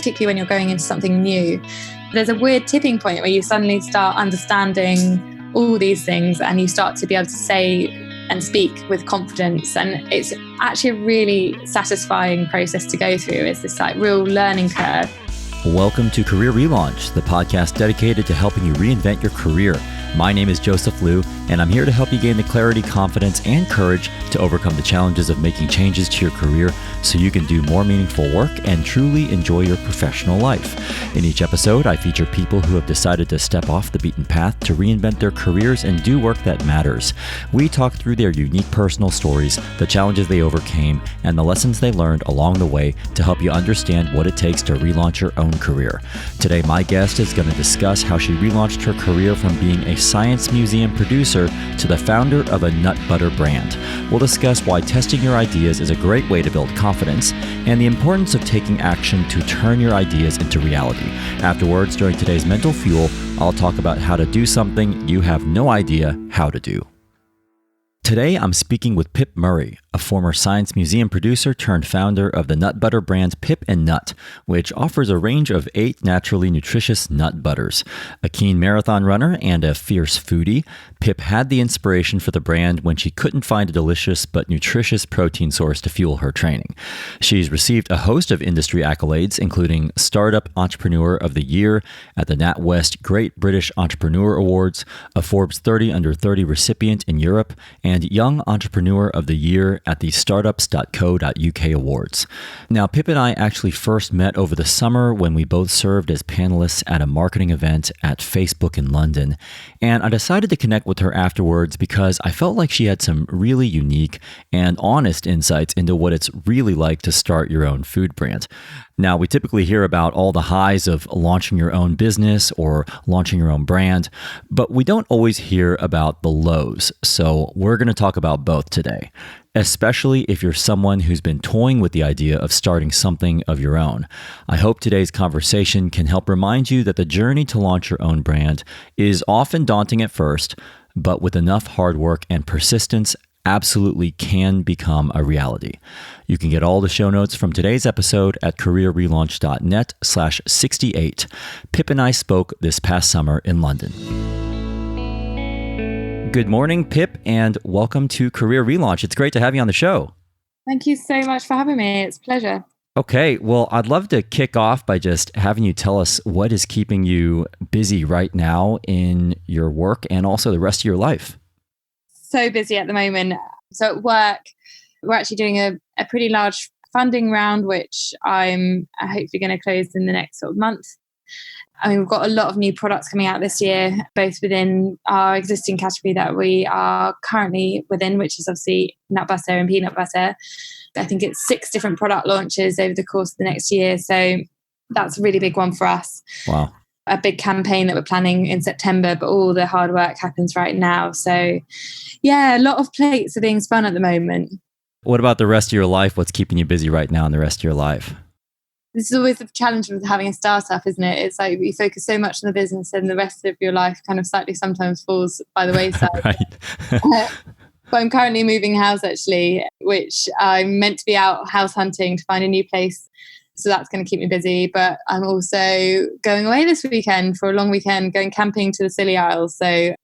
particularly when you're going into something new. There's a weird tipping point where you suddenly start understanding all these things and you start to be able to say and speak with confidence. And it's actually a really satisfying process to go through. It's this like real learning curve. Welcome to Career Relaunch, the podcast dedicated to helping you reinvent your career. My name is Joseph Liu, and I'm here to help you gain the clarity, confidence, and courage to overcome the challenges of making changes to your career so you can do more meaningful work and truly enjoy your professional life. In each episode, I feature people who have decided to step off the beaten path to reinvent their careers and do work that matters. We talk through their unique personal stories, the challenges they overcame, and the lessons they learned along the way to help you understand what it takes to relaunch your own career. Today, my guest is going to discuss how she relaunched her career from being a science museum producer to the founder of a nut butter brand. We'll discuss why testing your ideas is a great way to build confidence and the importance of taking action to turn your ideas into reality. Afterwards, during today's Mental Fuel, I'll talk about how to do something you have no idea how to do. Today, I'm speaking with Pip Murray, a former science museum producer turned founder of the nut butter brand Pip and Nut, which offers a range of 8 naturally nutritious nut butters. A keen marathon runner and a fierce foodie, Pip had the inspiration for the brand when she couldn't find a delicious but nutritious protein source to fuel her training. She's received a host of industry accolades, including Startup Entrepreneur of the Year at the NatWest Great British Entrepreneur Awards, a Forbes 30 Under 30 recipient in Europe, and Young Entrepreneur of the Year at the startups.co.uk awards. Now, Pip and I actually first met over the summer when we both served as panelists at a marketing event at Facebook in London. And I decided to connect with her afterwards because I felt like she had some really unique and honest insights into what it's really like to start your own food brand. Now, we typically hear about all the highs of launching your own business or launching your own brand, but we don't always hear about the lows. So we're going to talk about both today, especially if you're someone who's been toying with the idea of starting something of your own. I hope today's conversation can help remind you that the journey to launch your own brand is often daunting at first, but with enough hard work and persistence, absolutely can become a reality. You can get all the show notes from today's episode at careerrelaunch.net/68. Pip and I spoke this past summer in London. Good morning, Pip, and welcome to Career Relaunch. It's great to have you on the show. Thank you so much for having me. It's a pleasure. Okay, well, I'd love to kick off by just having you tell us what is keeping you busy right now in your work and also the rest of your life. So busy at the moment. So at work, we're actually doing a pretty large funding round, which I'm hopefully going to close in the next sort of month. I mean, we've got a lot of new products coming out this year, both within our existing category that we are currently within, which is obviously nut butter and peanut butter. I think it's 6 different product launches over the course of the next year. So that's a really big one for us. Wow. A big campaign that we're planning in September, but all the hard work happens right now. So yeah, a lot of plates are being spun at the moment. What about the rest of your life? What's keeping you busy right now in the rest of your life? This is always the challenge with having a startup, isn't it? It's like you focus so much on the business and the rest of your life kind of slightly sometimes falls by the wayside. Right. But I'm currently moving house actually, which I'm meant to be out house hunting to find a new place. So that's going to keep me busy. But I'm also going away this weekend for a long weekend, going camping to the Scilly Isles. So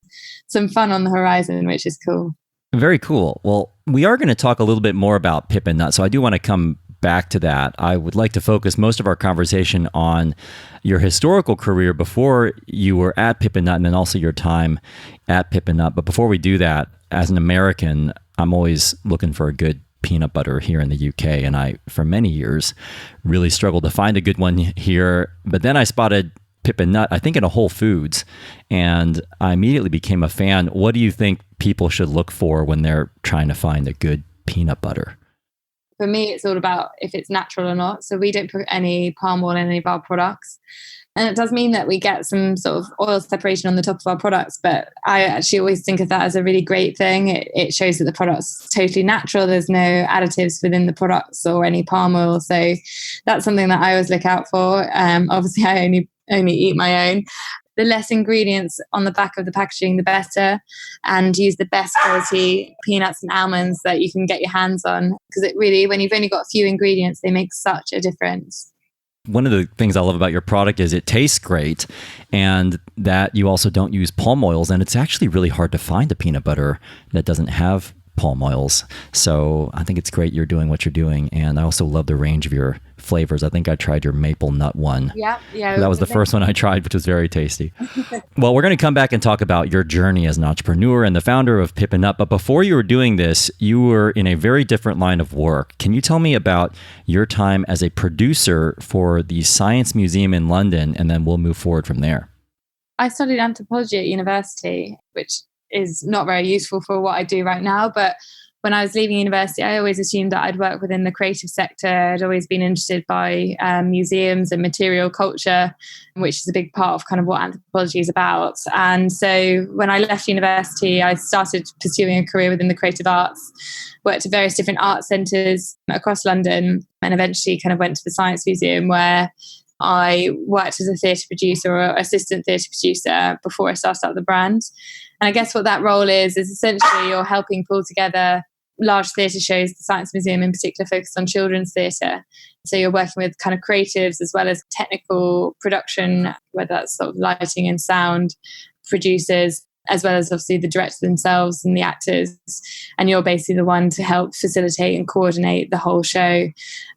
some fun on the horizon, which is cool. Very cool. Well, we are going to talk a little bit more about Pip and Nut. So I do want to come back to that. I would like to focus most of our conversation on your historical career before you were at Pip and Nut and then also your time at Pip and Nut. But before we do that, as an American, I'm always looking for a good peanut butter here in the UK. And I, for many years, really struggled to find a good one here. But then I spotted Pip and Nut, I think in a Whole Foods, and I immediately became a fan. What do you think people should look for when they're trying to find a good peanut butter? For me, it's all about if it's natural or not. So we don't put any palm oil in any of our products. And it does mean that we get some sort of oil separation on the top of our products. But I actually always think of that as a really great thing. It shows that the product's totally natural. There's no additives within the products or any palm oil. So that's something that I always look out for. Obviously, I only eat my own. The less ingredients on the back of the packaging, the better, and use the best quality peanuts and almonds that you can get your hands on. Because it really, when you've only got a few ingredients, they make such a difference. one of the things I love about your product is it tastes great, and that you also don't use palm oils. And it's actually really hard to find a peanut butter that doesn't have palm oils. So I think it's great you're doing what you're doing. And I also love the range of your flavors. I think I tried your maple nut one. Yeah. That was the first one I tried, which was very tasty. Well, we're going to come back and talk about your journey as an entrepreneur and the founder of Pip and Nut. But before you were doing this, you were in a very different line of work. Can you tell me about your time as a producer for the Science Museum in London? And then we'll move forward from there. I studied anthropology at university, which is not very useful for what I do right now. But when I was leaving university, I always assumed that I'd work within the creative sector. I'd always been interested by museums and material culture, which is a big part of kind of what anthropology is about. And so when I left university, I started pursuing a career within the creative arts, worked at various different art centres across London, and eventually kind of went to the Science Museum, where I worked as a theatre producer or assistant theatre producer before I started up the brand. And I guess what that role is essentially you're helping pull together large theatre shows. The Science Museum in particular focused on children's theatre. So you're working with kind of creatives as well as technical production, whether that's sort of lighting and sound, producers, as well as obviously the directors themselves and the actors. And you're basically the one to help facilitate and coordinate the whole show.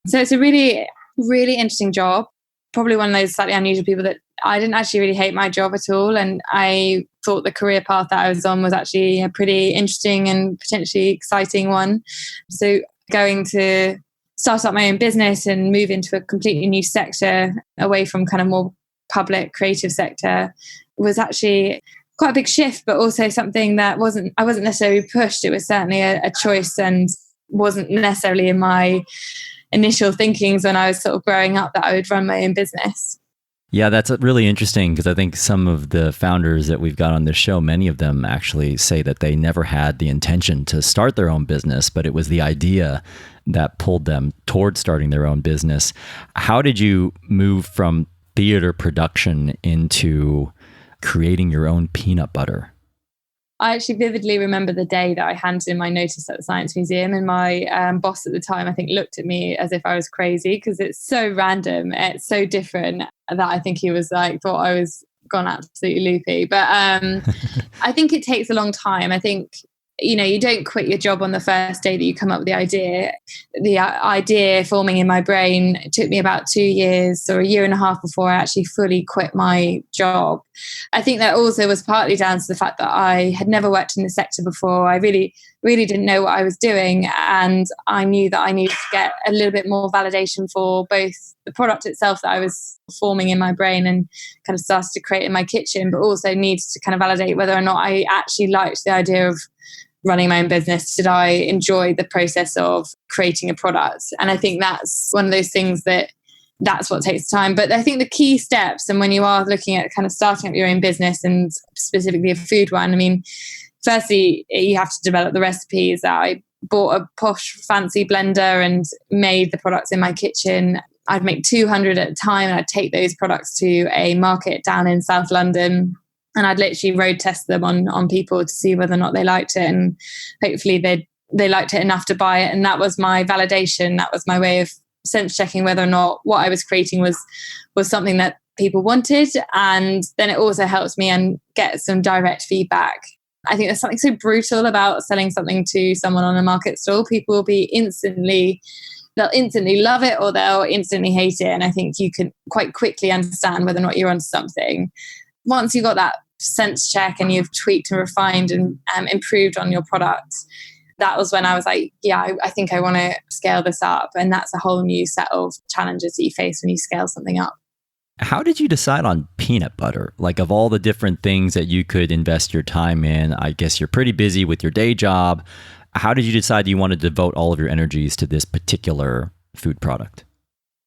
So it's a really, really interesting job. Probably one of those slightly unusual people that I didn't actually really hate my job at all. And I thought the career path that I was on was actually a pretty interesting and potentially exciting one. So going to start up my own business and move into a completely new sector away from kind of more public creative sector was actually quite a big shift, but also something that I wasn't necessarily pushed. It was certainly a choice and wasn't necessarily in my initial thinkings when I was sort of growing up that I would run my own business. Yeah, that's really interesting, because I think some of the founders that we've got on this show, many of them actually say that they never had the intention to start their own business, but it was the idea that pulled them towards starting their own business. How did you move from theater production into creating your own peanut butter? I actually vividly remember the day that I handed in my notice at the Science Museum, and my boss at the time, I think, looked at me as if I was crazy, because it's so random, it's so different, that I think he was like, thought I was gone absolutely loopy. But I think it takes a long time. I think, you don't quit your job on the first day that you come up with the idea. The idea forming in my brain, it took me about 2 years or a year and a half before I actually fully quit my job. I think that also was partly down to the fact that I had never worked in the sector before. I really, really didn't know what I was doing. And I knew that I needed to get a little bit more validation for both the product itself that I was forming in my brain and kind of started to create in my kitchen, but also needed to kind of validate whether or not I actually liked the idea of running my own business. Did I enjoy the process of creating a product? And I think that's one of those things that's what takes time. But I think the key steps, and when you are looking at kind of starting up your own business and specifically a food one, I mean, firstly, you have to develop the recipes. I bought a posh fancy blender and made the products in my kitchen. I'd make 200 at a time, and I'd take those products to a market down in South London. And I'd literally road test them on people to see whether or not they liked it. And hopefully they liked it enough to buy it. And that was my validation. That was my way of sense checking whether or not what I was creating was something that people wanted. And then it also helps me and get some direct feedback. I think there's something so brutal about selling something to someone on a market stall. People will be they'll instantly love it or they'll instantly hate it. And I think you can quite quickly understand whether or not you're onto something. Once you've got that sense check and you've tweaked and refined and improved on your product, that was when I was like, yeah, I think I want to scale this up. And that's a whole new set of challenges that you face when you scale something up. How did you decide on peanut butter? Like, of all the different things that you could invest your time in, I guess you're pretty busy with your day job. How did you decide you want to devote all of your energies to this particular food product?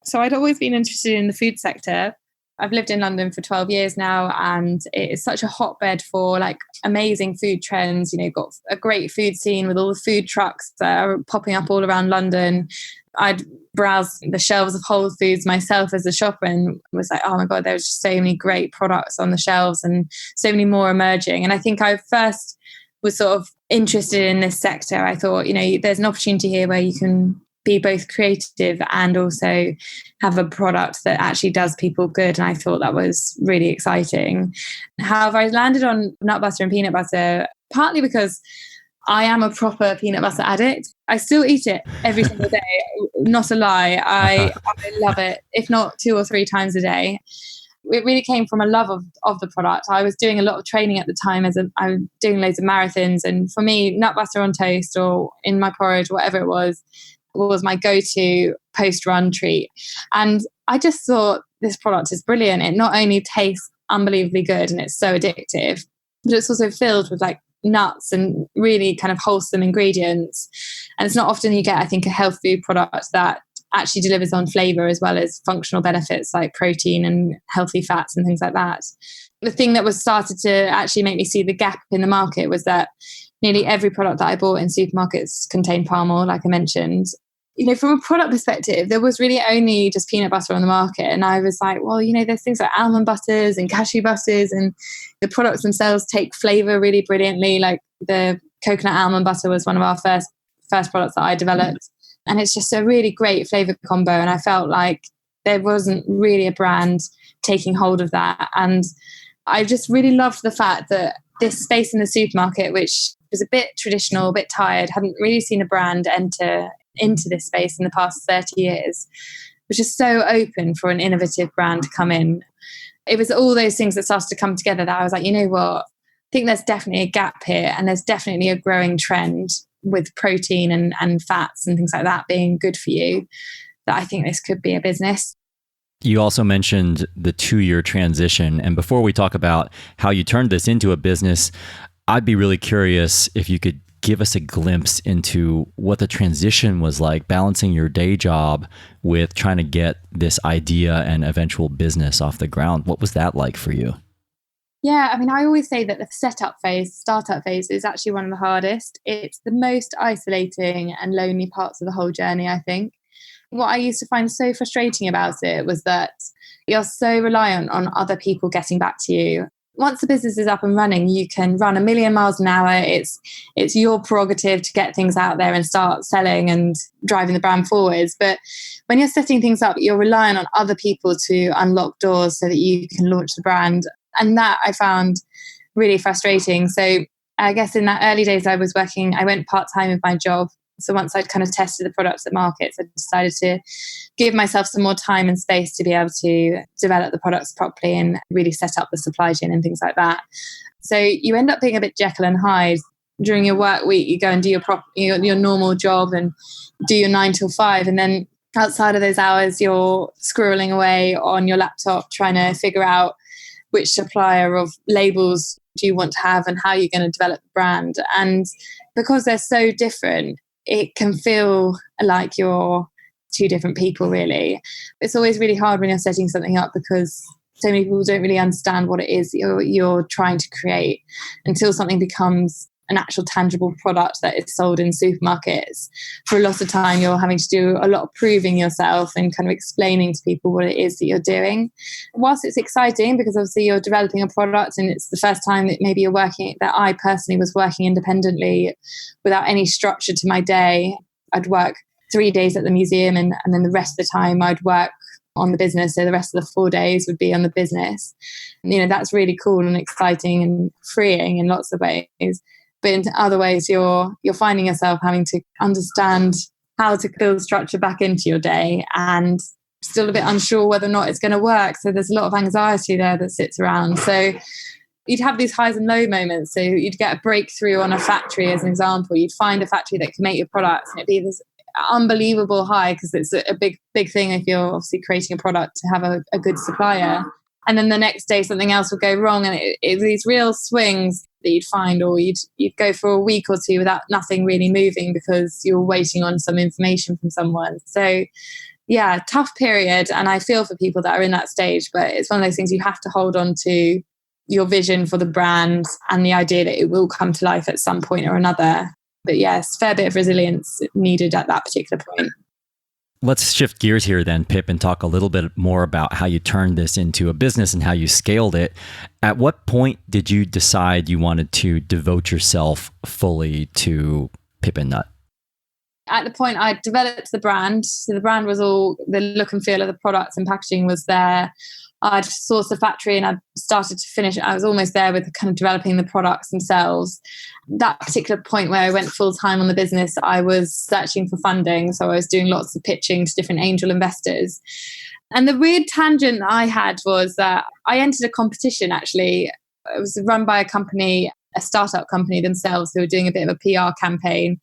So I'd always been interested in the food sector. I've lived in London for 12 years now, and it is such a hotbed for like amazing food trends. Got a great food scene with all the food trucks that are popping up all around London. I'd browse the shelves of Whole Foods myself as a shopper and was like, oh my God, there's just so many great products on the shelves and so many more emerging. And I think I first was sort of interested in this sector. I thought, there's an opportunity here where you can be both creative and also have a product that actually does people good. And I thought that was really exciting. However, I landed on nut butter and peanut butter partly because I am a proper peanut butter addict. I still eat it every single day. Not a lie. I love it, if not 2 or 3 times a day. It really came from a love of the product. I was doing a lot of training at the time I was doing loads of marathons. And for me, nut butter on toast or in my porridge, whatever it was my go-to post-run treat. And I just thought this product is brilliant. It not only tastes unbelievably good and it's so addictive, but it's also filled with like nuts and really kind of wholesome ingredients. And it's not often you get, I think, a health food product that actually delivers on flavor as well as functional benefits like protein and healthy fats and things like that. The thing that was started to actually make me see the gap in the market was that nearly every product that I bought in supermarkets contained palm oil, like I mentioned. You know, from a product perspective, there was really only just peanut butter on the market. And I was like, well, you know, there's things like almond butters and cashew butters, and the products themselves take flavor really brilliantly. Like the coconut almond butter was one of our first products that I developed. And it's just a really great flavor combo. And I felt like there wasn't really a brand taking hold of that. And I just really loved the fact that this space in the supermarket, which was a bit traditional, a bit tired, hadn't really seen a brand enter into this space in the past 30 years, which is so open for an innovative brand to come in. It was all those things that started to come together that I was like, you know what, I think there's definitely a gap here, and there's definitely a growing trend with protein and fats and things like that being good for you, that I think this could be a business. You also mentioned the 2-year transition. And before we talk about how you turned this into a business, I'd be really curious if you could give us a glimpse into what the transition was like, balancing your day job with trying to get this idea and eventual business off the ground. What was that like for you? Yeah, I mean, I always say that the startup phase is actually one of the hardest. It's the most isolating and lonely parts of the whole journey, I think. What I used to find so frustrating about it was that you're so reliant on other people getting back to you. Once the business is up and running, you can run 1,000,000 miles an hour. It's your prerogative to get things out there and start selling and driving the brand forwards. But when you're setting things up, you're relying on other people to unlock doors so that you can launch the brand. And that I found really frustrating. So I guess in that early days I went part-time with my job. So once I'd kind of tested the products at markets, I decided to give myself some more time and space to be able to develop the products properly and really set up the supply chain and things like that. So you end up being a bit Jekyll and Hyde. During your work week, you go and do your normal job and do your 9 till 5. And then outside of those hours, you're squirreling away on your laptop trying to figure out which supplier of labels do you want to have and how you're going to develop the brand. And because they're so different, it can feel like you're 2 different people, really. It's always really hard when you're setting something up because so many people don't really understand what it is you're trying to create until something becomes an actual tangible product that is sold in supermarkets. For a lot of time, you're having to do a lot of proving yourself and kind of explaining to people what it is that you're doing. Whilst it's exciting because obviously you're developing a product and it's the first time that maybe that I personally was working independently without any structure to my day. I'd work 3 days at the museum and then the rest of the time I'd work on the business. So the rest of the 4 days would be on the business. You know, that's really cool and exciting and freeing in lots of ways. But in other ways, you're finding yourself having to understand how to build structure back into your day and still a bit unsure whether or not it's going to work. So there's a lot of anxiety there that sits around. So you'd have these highs and low moments. So you'd get a breakthrough on a factory, as an example. You'd find a factory that can make your products, and it'd be this unbelievable high because it's a big thing if you're obviously creating a product to have a good supplier. And then the next day something else would go wrong, and it these real swings that you'd find, or you'd go for a week or 2 without nothing really moving because you're waiting on some information from someone. So yeah, tough period. And I feel for people that are in that stage, but it's one of those things you have to hold on to your vision for the brand and the idea that it will come to life at some point or another. But yes, fair bit of resilience needed at that particular point. Let's shift gears here then, Pip, and talk a little bit more about how you turned this into a business and how you scaled it. At what point did you decide you wanted to devote yourself fully to Pip and Nut? At the point I developed the brand, so the brand was all, the look and feel of the products and packaging was there. I'd sourced the factory and I'd started to finish. I was almost there with kind of developing the products themselves. That particular point where I went full time on the business, I was searching for funding. So I was doing lots of pitching to different angel investors. And the weird tangent that I had was that I entered a competition, actually. It was run by a company, a startup company themselves, who were doing a bit of a PR campaign.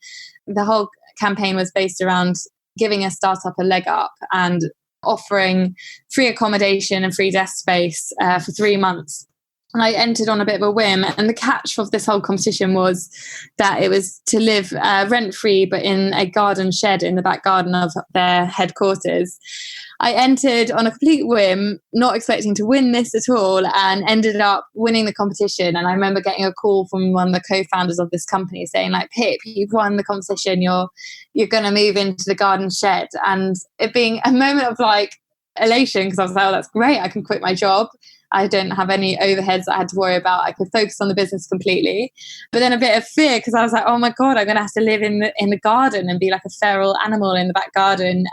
The whole campaign was based around giving a startup a leg up and offering free accommodation and free desk space for 3 months. And I entered on a bit of a whim. And the catch of this whole competition was that it was to live rent-free, but in a garden shed in the back garden of their headquarters. I entered on a complete whim, not expecting to win this at all, and ended up winning the competition. And I remember getting a call from one of the co-founders of this company saying, like, Pip, you've won the competition. You're going to move into the garden shed. And it being a moment of like elation, because I was like, oh, that's great. I can quit my job. I don't have any overheads that I had to worry about. I could focus on the business completely. But then a bit of fear, because I was like, oh my God, I'm going to have to live in the garden and be like a feral animal in the back garden.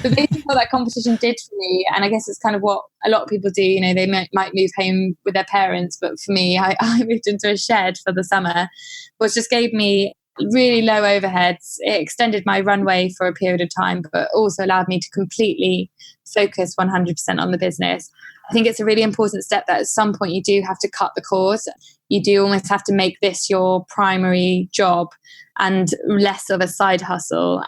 But basically what that competition did for me, and I guess it's kind of what a lot of people do, you know, they might move home with their parents. But for me, I moved into a shed for the summer, which just gave me really low overheads. It extended my runway for a period of time, but also allowed me to completely focus 100% on the business. I think it's a really important step that at some point you do have to cut the cord. You do almost have to make this your primary job and less of a side hustle.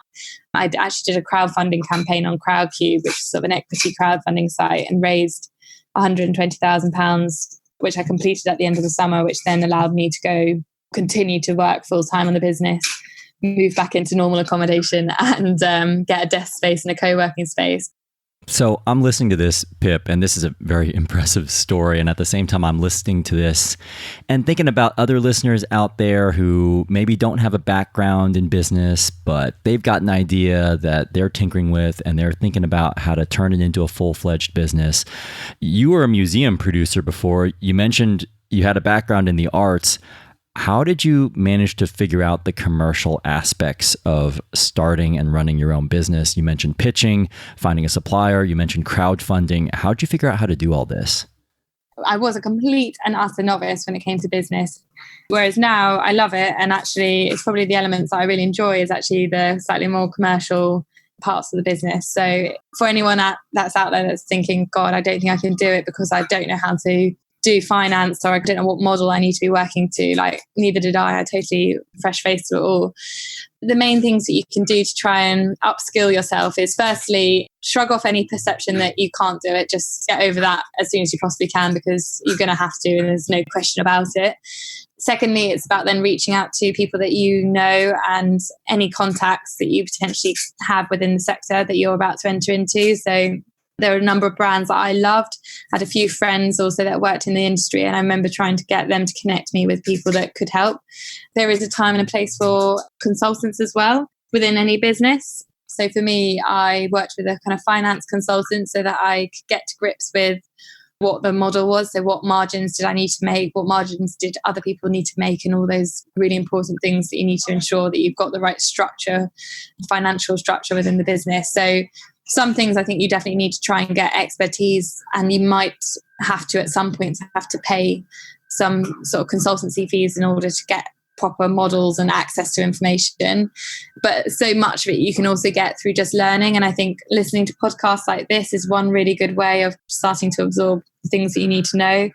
I actually did a crowdfunding campaign on Crowdcube, which is sort of an equity crowdfunding site, and raised £120,000, which I completed at the end of the summer, which then allowed me to go continue to work full time on the business, move back into normal accommodation, and get a desk space and a co-working space. So I'm listening to this, Pip, and this is a very impressive story. And at the same time, I'm listening to this and thinking about other listeners out there who maybe don't have a background in business, but they've got an idea that they're tinkering with and they're thinking about how to turn it into a full-fledged business. You were a museum producer before. You mentioned you had a background in the arts. How did you manage to figure out the commercial aspects of starting and running your own business? You mentioned pitching, finding a supplier, you mentioned crowdfunding. How did you figure out how to do all this? I was a complete and utter novice when it came to business, whereas now I love it. And actually, it's probably the elements that I really enjoy is actually the slightly more commercial parts of the business. So for anyone that's out there that's thinking, God, I don't think I can do it because I don't know how to do finance, or I don't know what model I need to be working to, like neither did I totally fresh faced to it all. The main things that you can do to try and upskill yourself is firstly, shrug off any perception that you can't do it. Just get over that as soon as you possibly can, because you're going to have to, and there's no question about it. Secondly, it's about then reaching out to people that you know and any contacts that you potentially have within the sector that you're about to enter into. So there are a number of brands that I loved. I had a few friends also that worked in the industry, and I remember trying to get them to connect me with people that could help. There is a time and a place for consultants as well within any business. So for me, I worked with a kind of finance consultant so that I could get to grips with what the model was. So what margins did I need to make? What margins did other people need to make? And all those really important things that you need to ensure that you've got the right structure, financial structure within the business. So some things I think you definitely need to try and get expertise, and you might have to at some point have to pay some sort of consultancy fees in order to get proper models and access to information. But so much of it you can also get through just learning. And I think listening to podcasts like this is one really good way of starting to absorb things that you need to know.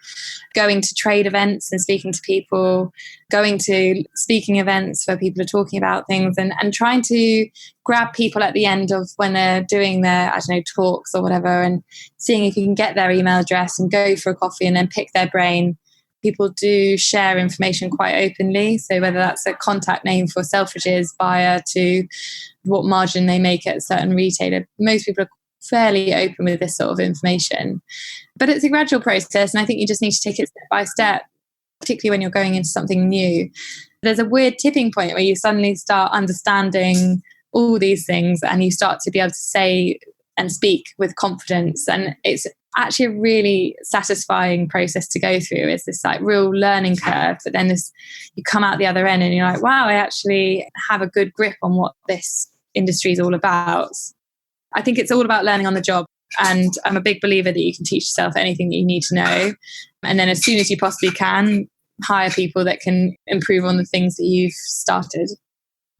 Going to trade events and speaking to people, going to speaking events where people are talking about things, and trying to grab people at the end of when they're doing their, talks or whatever, and seeing if you can get their email address and go for a coffee and then pick their brain. People do share information quite openly. So whether that's a contact name for Selfridges buyer to what margin they make at a certain retailer, most people are fairly open with this sort of information. But it's a gradual process, and I think you just need to take it step by step, particularly when you're going into something new. There's a weird tipping point where you suddenly start understanding all these things and you start to be able to say and speak with confidence. And it's actually a really satisfying process to go through. It's this like real learning curve, but then you come out the other end and you're like, wow, I actually have a good grip on what this industry is all about. I think it's all about learning on the job. And I'm a big believer that you can teach yourself anything that you need to know. And then as soon as you possibly can, hire people that can improve on the things that you've started.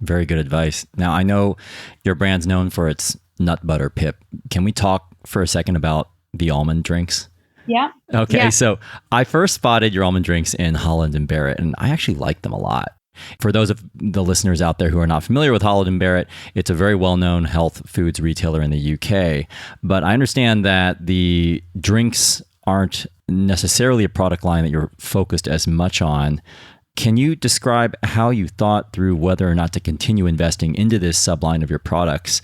Very good advice. Now, I know your brand's known for its nut butter, Pip. Can we talk for a second about the almond drinks? Yeah. Okay. Yeah. So I first spotted your almond drinks in Holland and Barrett, and I actually like them a lot. For those of the listeners out there who are not familiar with Holland and Barrett, it's a very well-known health foods retailer in the UK. But I understand that the drinks aren't necessarily a product line that you're focused as much on. Can you describe how you thought through whether or not to continue investing into this subline of your products?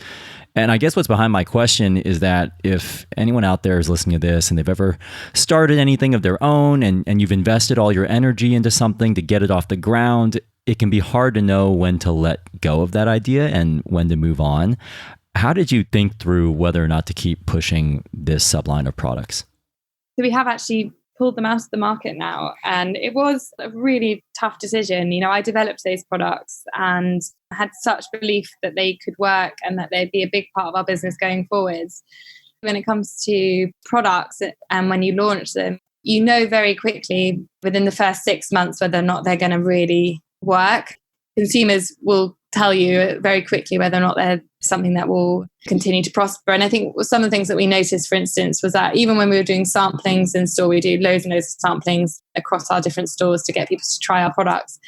And I guess what's behind my question is that if anyone out there is listening to this and they've ever started anything of their own and you've invested all your energy into something to get it off the ground, it can be hard to know when to let go of that idea and when to move on. How did you think through whether or not to keep pushing this subline of products? So we have actually pulled them out of the market now. And it was a really tough decision. You know, I developed those products and had such belief that they could work and that they'd be a big part of our business going forwards. When it comes to products and when you launch them, you know very quickly within the first 6 months whether or not they're going to really work. Consumers will tell you very quickly whether or not they're something that will continue to prosper. And I think some of the things that we noticed, for instance, was that even when we were doing samplings in store, we do loads and loads of samplings across our different stores to get people to try our products.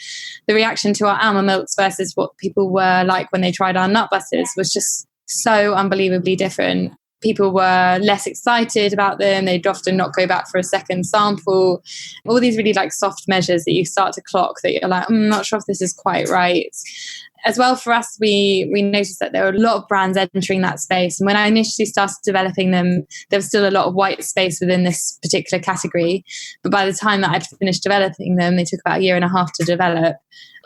The reaction to our almond milks versus what people were like when they tried our nut butters was just so unbelievably different. People were less excited about them. They'd often not go back for a second sample. All these really like soft measures that you start to clock that you're like, I'm not sure if this is quite right. As well, for us, we noticed that there were a lot of brands entering that space. And when I initially started developing them, there was still a lot of white space within this particular category. But by the time that I'd finished developing them, they took about a year and a half to develop.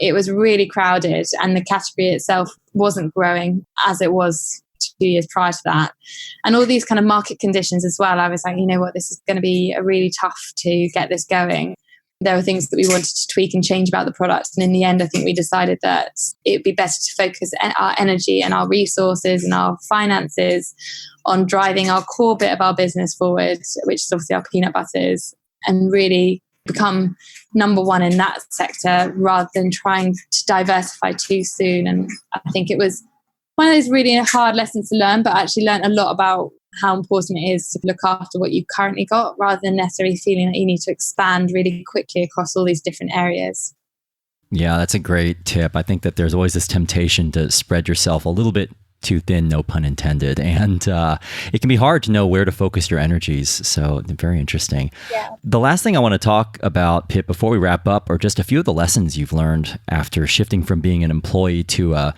It was really crowded and the category itself wasn't growing as it was 2 years prior to that. And all these kind of market conditions as well, I was like, you know what, this is going to be really tough to get this going. There were things that we wanted to tweak and change about the product. And in the end, I think we decided that it would be better to focus our energy and our resources and our finances on driving our core bit of our business forward, which is obviously our peanut butters, and really become number one in that sector rather than trying to diversify too soon. And I think it was one of those really hard lessons to learn, but I actually learned a lot about how important it is to look after what you've currently got rather than necessarily feeling that you need to expand really quickly across all these different areas. Yeah, that's a great tip. I think that there's always this temptation to spread yourself a little bit too thin, no pun intended. And it can be hard to know where to focus your energies. So very interesting. Yeah. The last thing I want to talk about, Pip, before we wrap up, are just a few of the lessons you've learned after shifting from being an employee to a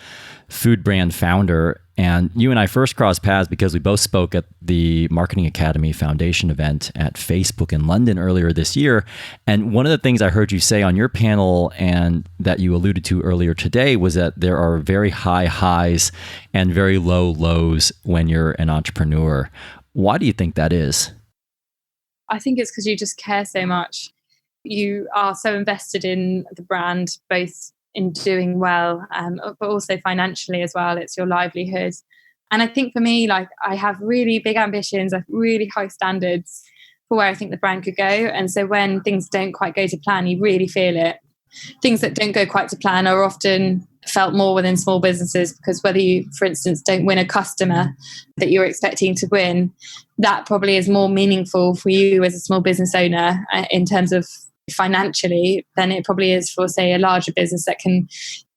food brand founder. And you and I first crossed paths because we both spoke at the Marketing Academy Foundation event at Facebook in London earlier this year. And one of the things I heard you say on your panel and that you alluded to earlier today was that there are very high highs and very low lows when you're an entrepreneur. Why do you think that is? I think it's because you just care so much. You are so invested in the brand, both in doing well, but also financially as well. It's your livelihood. And I think for me, like, I have really big ambitions, I have really high standards for where I think the brand could go. And so when things don't quite go to plan, you really feel it. Things that don't go quite to plan are often felt more within small businesses, because whether you, for instance, don't win a customer that you're expecting to win, that probably is more meaningful for you as a small business owner in terms of financially than it probably is for, say, a larger business that can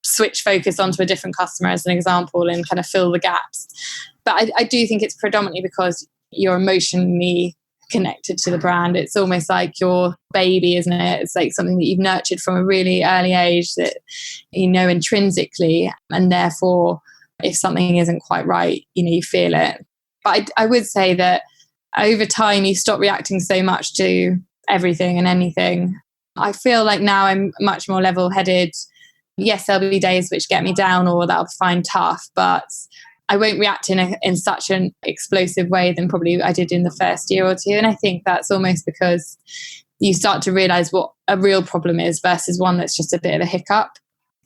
switch focus onto a different customer, as an example, and kind of fill the gaps. But I do think it's predominantly because you're emotionally connected to the brand. It's almost like your baby, isn't it? It's like something that you've nurtured from a really early age that you know intrinsically, and therefore if something isn't quite right, you know, you feel it. But I would say that over time you stop reacting so much to everything and anything. I feel like now I'm much more level-headed. Yes, there'll be days which get me down or that I'll find tough, but I won't react in such an explosive way than probably I did in the first year or two. And I think that's almost because you start to realize what a real problem is versus one that's just a bit of a hiccup.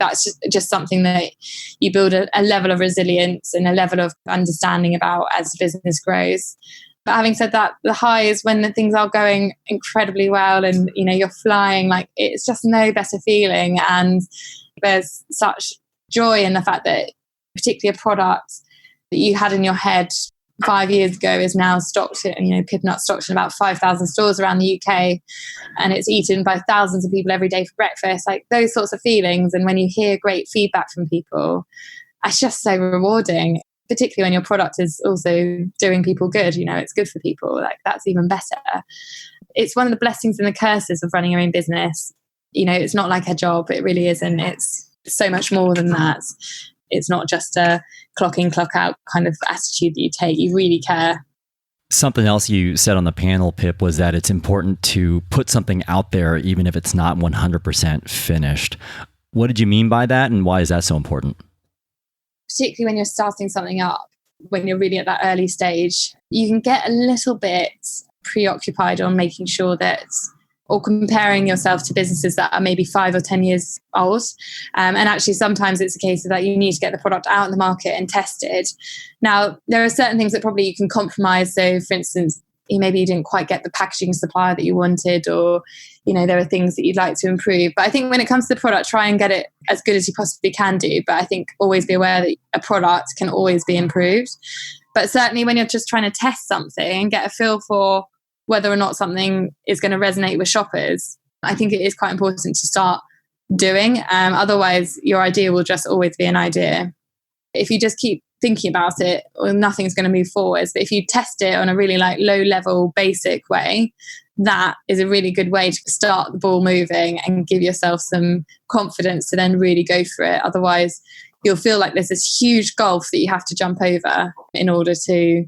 that's just something that you build a level of resilience and a level of understanding about as business grows. But having said that, the high is when the things are going incredibly well and, you're flying, like it's just no better feeling. And there's such joy in the fact that particularly a product that you had in your head 5 years ago is now stocked in, Pip Nut stocked in about 5,000 stores around the UK, and it's eaten by thousands of people every day for breakfast, like those sorts of feelings. And when you hear great feedback from people, it's just so rewarding, particularly when your product is also doing people good. It's good for people, like that's even better. It's one of the blessings and the curses of running your own business. It's not like a job, it really isn't. It's so much more than that. It's not just a clock in, clock out kind of attitude that you take. You really care. Something else you said on the panel, Pip, was that it's important to put something out there, even if it's not 100% finished. What did you mean by that, and why is that so important? Particularly when you're starting something up, when you're really at that early stage, you can get a little bit preoccupied on making sure that, or comparing yourself to businesses that are maybe 5 or 10 years old. And actually, sometimes it's a case of that you need to get the product out in the market and tested. Now, there are certain things that probably you can compromise. So, for instance, maybe you didn't quite get the packaging supplier that you wanted, or, there are things that you'd like to improve. But I think when it comes to the product, try and get it as good as you possibly can do. But I think always be aware that a product can always be improved. But certainly when you're just trying to test something, get a feel for whether or not something is going to resonate with shoppers, I think it is quite important to start doing. Otherwise, your idea will just always be an idea. If you just keep thinking about it, well, nothing's going to move forwards. But if you test it on a really low level, basic way, that is a really good way to start the ball moving and give yourself some confidence to then really go for it. Otherwise, you'll feel like there's this huge gulf that you have to jump over in order to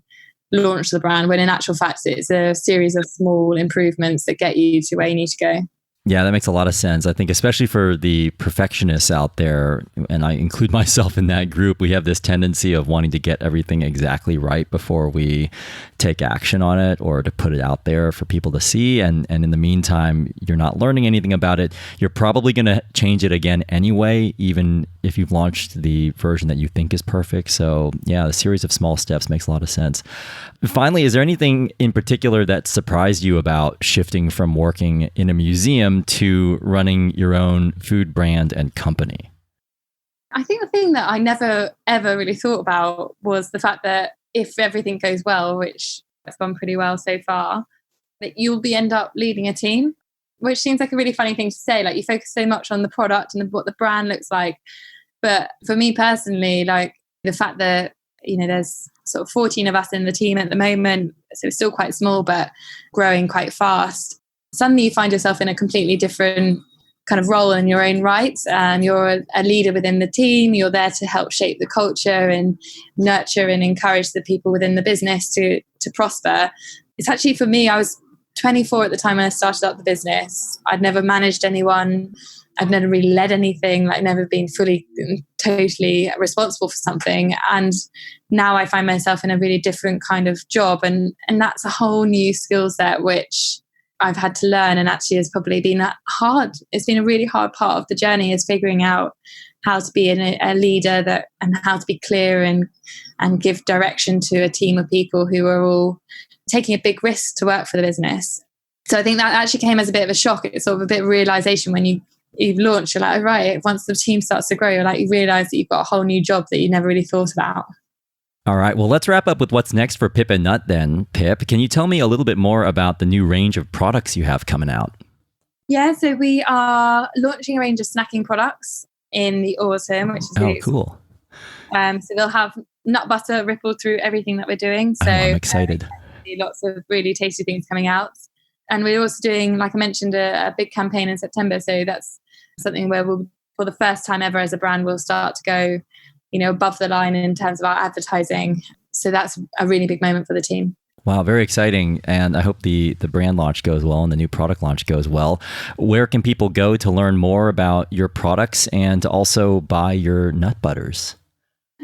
launch the brand, when in actual fact it's a series of small improvements that get you to where you need to go. Yeah, that makes a lot of sense. I think especially for the perfectionists out there, and I include myself in that group, we have this tendency of wanting to get everything exactly right before we take action on it or to put it out there for people to see. And in the meantime, you're not learning anything about it. You're probably going to change it again anyway, even if you've launched the version that you think is perfect. So yeah, the series of small steps makes a lot of sense. Finally, is there anything in particular that surprised you about shifting from working in a museum to running your own food brand and company? I think the thing that I never ever really thought about was the fact that if everything goes well, which has gone pretty well so far, that you'll end up leading a team, which seems like a really funny thing to say. Like, you focus so much on the product and what the brand looks like. But for me personally, like the fact that, there's sort of 14 of us in the team at the moment, so it's still quite small, but growing quite fast. Suddenly you find yourself in a completely different kind of role in your own right. You're a leader within the team. You're there to help shape the culture and nurture and encourage the people within the business to prosper. It's actually, for me, I was 24 at the time when I started up the business. I'd never managed anyone. I've never really led anything, never been fully, totally responsible for something. And now I find myself in a really different kind of job. And that's a whole new skill set, which I've had to learn, and actually has probably been hard. It's been a really hard part of the journey, is figuring out how to be a leader and how to be clear and give direction to a team of people who are all taking a big risk to work for the business. So I think that actually came as a bit of a shock. It's sort of a bit of realization when you've launched. You're like, oh, right, once the team starts to grow, you realize that you've got a whole new job that you never really thought about. All right. Well, let's wrap up with what's next for Pip and Nut then. Pip, can you tell me a little bit more about the new range of products you have coming out? Yeah, so we are launching a range of snacking products in the autumn, which is really cool. So we'll have nut butter rippled through everything that we're doing. So I'm excited. Lots of really tasty things coming out. And we're also doing, like I mentioned, a big campaign in September. So that's something where we'll, for the first time ever as a brand, we'll start to go above the line in terms of our advertising. So that's a really big moment for the team. Wow, very exciting. And I hope the brand launch goes well and the new product launch goes well. Where can people go to learn more about your products and to also buy your nut butters?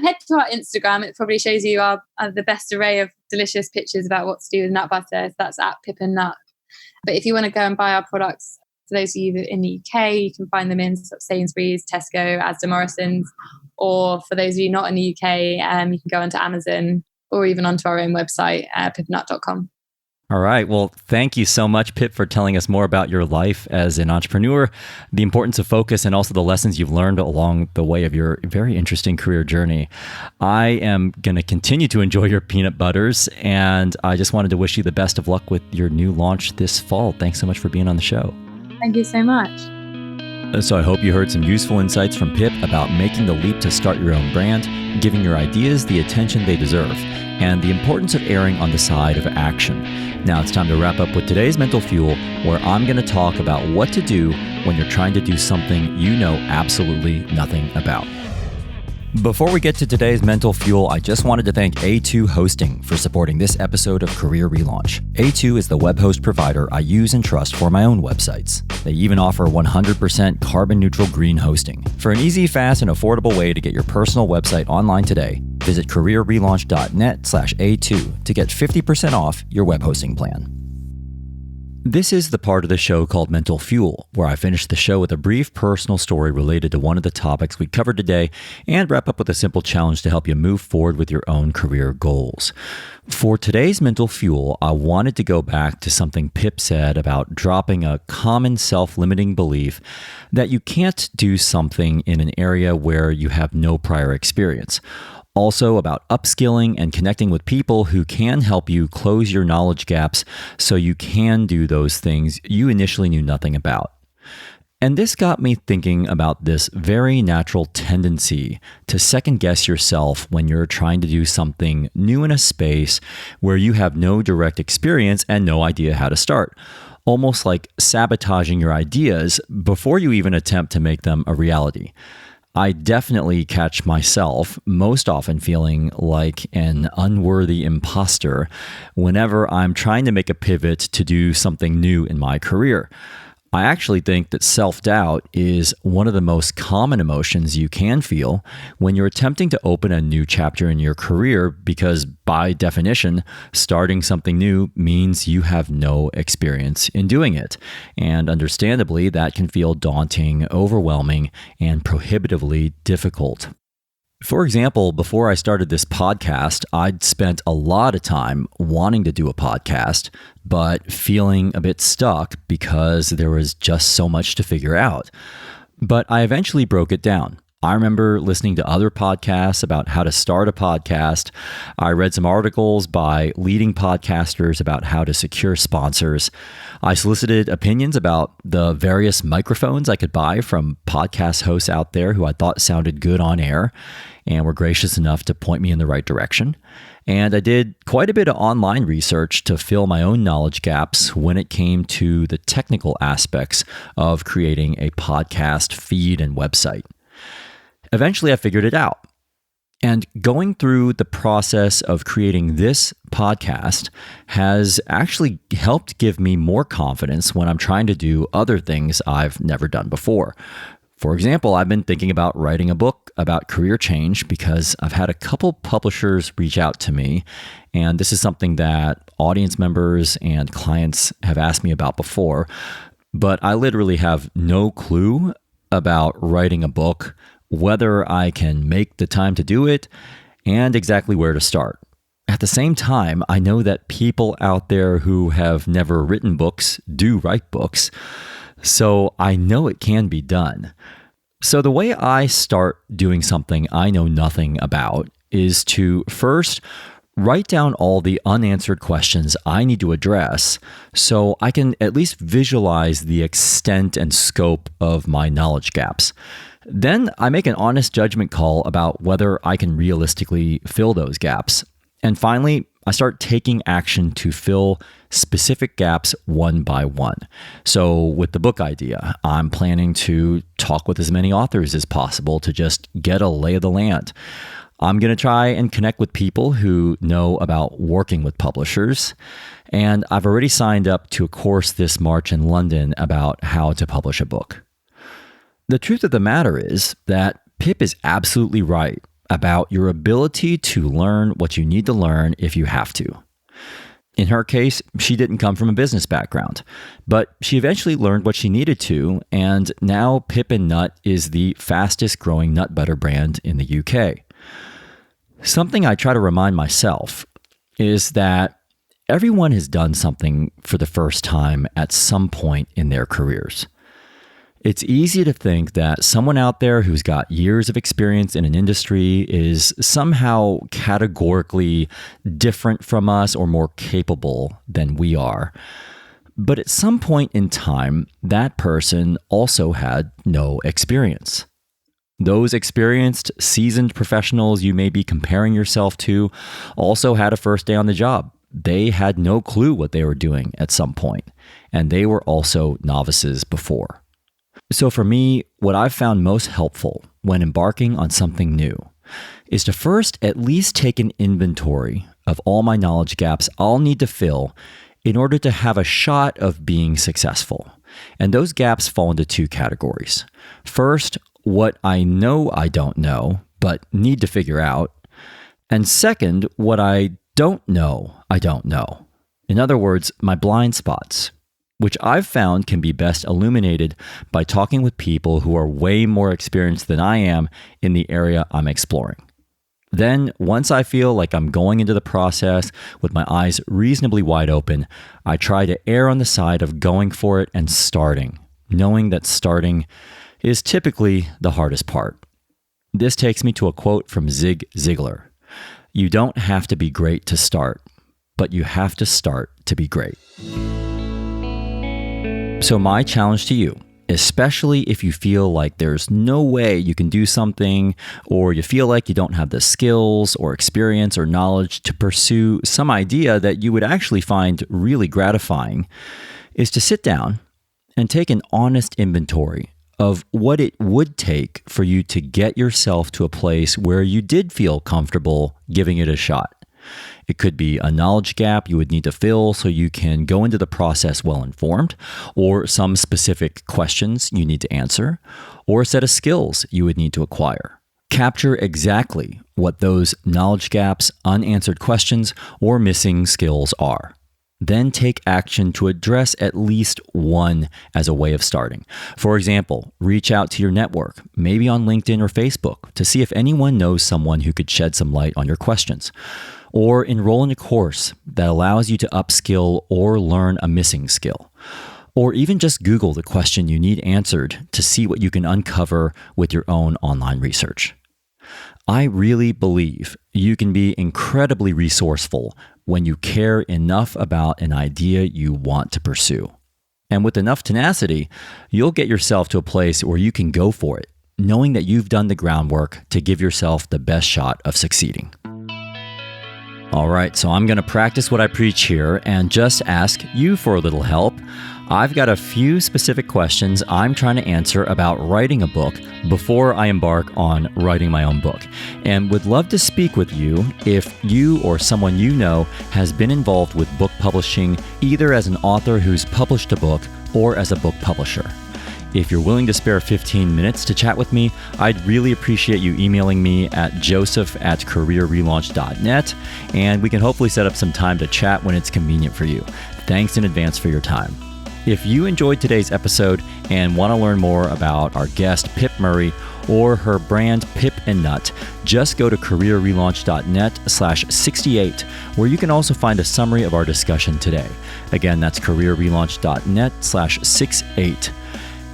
Head to our Instagram. It probably shows you the best array of delicious pictures about what to do with nut butter. So that's at Pip and Nut. But if you want to go and buy our products For those of you in the UK, you can find them in Sainsbury's, Tesco, Asda, Morrison's. Or for those of you not in the UK, you can go onto Amazon or even onto our own website, pipnut.com. All right. Well, thank you so much, Pip, for telling us more about your life as an entrepreneur, the importance of focus, and also the lessons you've learned along the way of your very interesting career journey. I am going to continue to enjoy your peanut butters, and I just wanted to wish you the best of luck with your new launch this fall. Thanks so much for being on the show. Thank you so much. So I hope you heard some useful insights from Pip about making the leap to start your own brand, giving your ideas the attention they deserve, and the importance of erring on the side of action. Now it's time to wrap up with today's Mental Fuel, where I'm going to talk about what to do when you're trying to do something you know absolutely nothing about. Before we get to today's Mental Fuel, I just wanted to thank A2 Hosting for supporting this episode of Career Relaunch. A2 is the web host provider I use and trust for my own websites. They even offer 100% carbon neutral green hosting. For an easy, fast, and affordable way to get your personal website online today, visit careerrelaunch.net/A2 to get 50% off your web hosting plan. This is the part of the show called Mental Fuel, where I finish the show with a brief personal story related to one of the topics we covered today and wrap up with a simple challenge to help you move forward with your own career goals. For today's Mental Fuel, I wanted to go back to something Pip said about dropping a common self-limiting belief that you can't do something in an area where you have no prior experience. Also about upskilling and connecting with people who can help you close your knowledge gaps so you can do those things you initially knew nothing about. And this got me thinking about this very natural tendency to second guess yourself when you're trying to do something new in a space where you have no direct experience and no idea how to start. Almost like sabotaging your ideas before you even attempt to make them a reality. I definitely catch myself most often feeling like an unworthy imposter whenever I'm trying to make a pivot to do something new in my career. I actually think that self-doubt is one of the most common emotions you can feel when you're attempting to open a new chapter in your career because, by definition, starting something new means you have no experience in doing it. And understandably, that can feel daunting, overwhelming, and prohibitively difficult. For example, before I started this podcast, I'd spent a lot of time wanting to do a podcast, but feeling a bit stuck because there was just so much to figure out. But I eventually broke it down. I remember listening to other podcasts about how to start a podcast. I read some articles by leading podcasters about how to secure sponsors. I solicited opinions about the various microphones I could buy from podcast hosts out there who I thought sounded good on air and were gracious enough to point me in the right direction. And I did quite a bit of online research to fill my own knowledge gaps when it came to the technical aspects of creating a podcast feed and website. Eventually, I figured it out. And going through the process of creating this podcast has actually helped give me more confidence when I'm trying to do other things I've never done before. For example, I've been thinking about writing a book about career change because I've had a couple publishers reach out to me, and this is something that audience members and clients have asked me about before, but I literally have no clue about writing a book, whether I can make the time to do it, and exactly where to start. At the same time, I know that people out there who have never written books do write books, so I know it can be done. So the way I start doing something I know nothing about is to first write down all the unanswered questions I need to address so I can at least visualize the extent and scope of my knowledge gaps. Then I make an honest judgment call about whether I can realistically fill those gaps. And finally, I start taking action to fill specific gaps one by one. So with the book idea, I'm planning to talk with as many authors as possible to just get a lay of the land. I'm going to try and connect with people who know about working with publishers. And I've already signed up to a course this March in London about how to publish a book. The truth of the matter is that Pip is absolutely right about your ability to learn what you need to learn if you have to. In her case, she didn't come from a business background, but she eventually learned what she needed to, and now Pip & Nut is the fastest growing nut butter brand in the UK. Something I try to remind myself is that everyone has done something for the first time at some point in their careers. It's easy to think that someone out there who's got years of experience in an industry is somehow categorically different from us or more capable than we are. But at some point in time, that person also had no experience. Those experienced, seasoned professionals you may be comparing yourself to also had a first day on the job. They had no clue what they were doing at some point, and they were also novices before. So for me, what I've found most helpful when embarking on something new is to first at least take an inventory of all my knowledge gaps I'll need to fill in order to have a shot of being successful. And those gaps fall into two categories. First, what I know I don't know, but need to figure out. And second, what I don't know I don't know. In other words, my blind spots, which I've found can be best illuminated by talking with people who are way more experienced than I am in the area I'm exploring. Then, once I feel like I'm going into the process with my eyes reasonably wide open, I try to err on the side of going for it and starting, knowing that starting is typically the hardest part. This takes me to a quote from Zig Ziglar. You don't have to be great to start, but you have to start to be great. So my challenge to you, especially if you feel like there's no way you can do something, or you feel like you don't have the skills or experience or knowledge to pursue some idea that you would actually find really gratifying, is to sit down and take an honest inventory of what it would take for you to get yourself to a place where you did feel comfortable giving it a shot. It could be a knowledge gap you would need to fill so you can go into the process well-informed, or some specific questions you need to answer, or a set of skills you would need to acquire. Capture exactly what those knowledge gaps, unanswered questions, or missing skills are. Then take action to address at least one as a way of starting. For example, reach out to your network, maybe on LinkedIn or Facebook, to see if anyone knows someone who could shed some light on your questions. Or enroll in a course that allows you to upskill or learn a missing skill. Or even just Google the question you need answered to see what you can uncover with your own online research. I really believe you can be incredibly resourceful when you care enough about an idea you want to pursue. And with enough tenacity, you'll get yourself to a place where you can go for it, knowing that you've done the groundwork to give yourself the best shot of succeeding. All right, so I'm going to practice what I preach here and just ask you for a little help. I've got a few specific questions I'm trying to answer about writing a book before I embark on writing my own book, and would love to speak with you if you or someone you know has been involved with book publishing, either as an author who's published a book or as a book publisher. If you're willing to spare 15 minutes to chat with me, I'd really appreciate you emailing me at joseph@careerrelaunch.net, and we can hopefully set up some time to chat when it's convenient for you. Thanks in advance for your time. If you enjoyed today's episode and want to learn more about our guest, Pip Murray, or her brand, Pip & Nut, just go to careerrelaunch.net/68, where you can also find a summary of our discussion today. Again, that's careerrelaunch.net/68.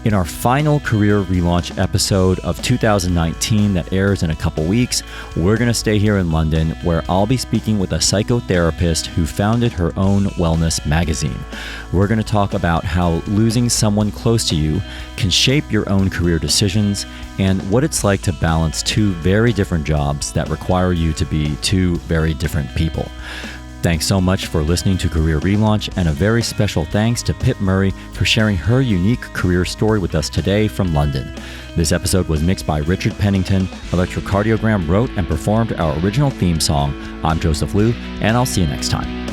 In our final Career Relaunch episode of 2019 that airs in a couple weeks, we're going to stay here in London, where I'll be speaking with a psychotherapist who founded her own wellness magazine. We're going to talk about how losing someone close to you can shape your own career decisions, and what it's like to balance two very different jobs that require you to be two very different people. Thanks so much for listening to Career Relaunch, and a very special thanks to Pip Murray for sharing her unique career story with us today from London. This episode was mixed by Richard Pennington. Electrocardiogram wrote and performed our original theme song. I'm Joseph Liu, and I'll see you next time.